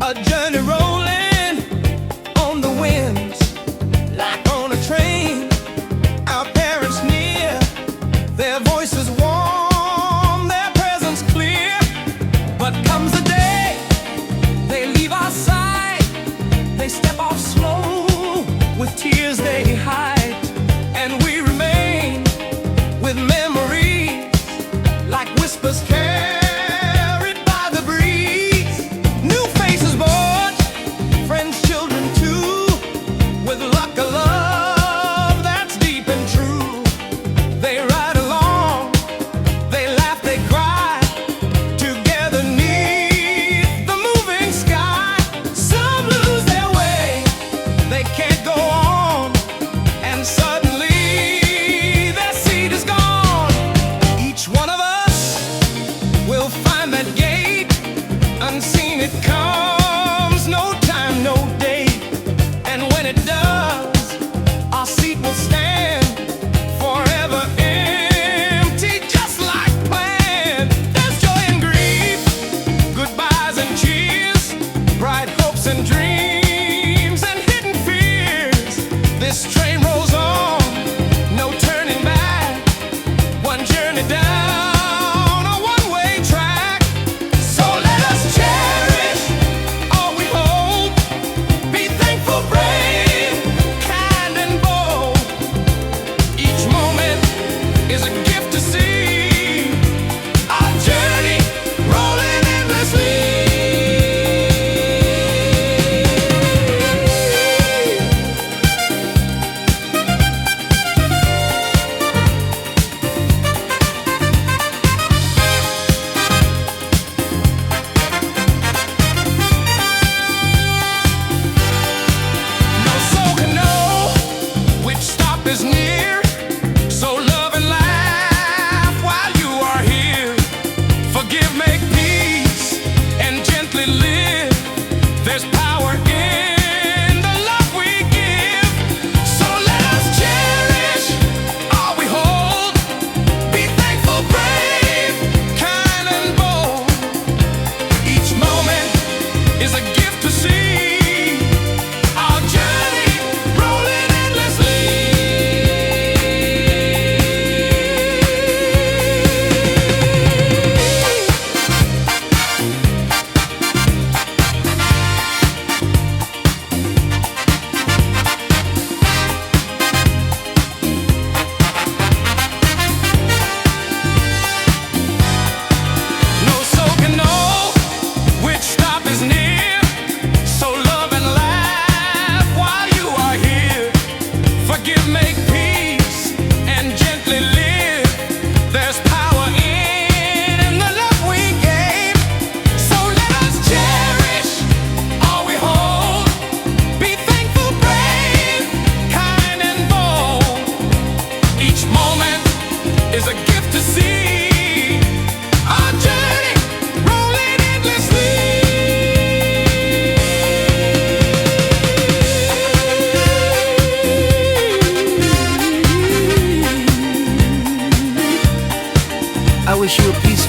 A journey rolling on the winds, like on a train. Our parents near, their voices warm, their presence clear. But comes the day they leave our side. They step off slow, with tears they hide. And we remain with memories like whispers carried by the breeze. New faces born, friends, children too, with luck, a love that's deep and true. They ride along, they laugh, they cry, together neath the moving sky. Some lose their way, they can't go on, and suddenly their seed is gone. Each one of us will find that gate, unseen it comes, no time, no date. And when it does, our seat will stand forever empty, just like planned. There's joy and grief, goodbyes and cheers, bright hopes and dreams and hidden fears. This train rolls on, no turning back, one journey down a one-way track. So let us cherish all we hold, be thankful, brave, kind and bold. Each moment is a gift to see, our journey rolling endlessly. No soul can know which stop is near, so love and laugh while you are here. Forgive, make peace, and gently live. There's power in the love we give. So let us cherish all we hold, be thankful, brave, kind and bold. Each moment is a gift to see, our journey rolling endlessly. No soul can know which stop is near, so love and laugh while you are here. Forgive, make peace, and gently live. There's power in the love we gave. So let us cherish all we hold, be thankful, brave, kind and bold. Each moment is a gift to see, our journey rolling endlessly. I wish you a peaceful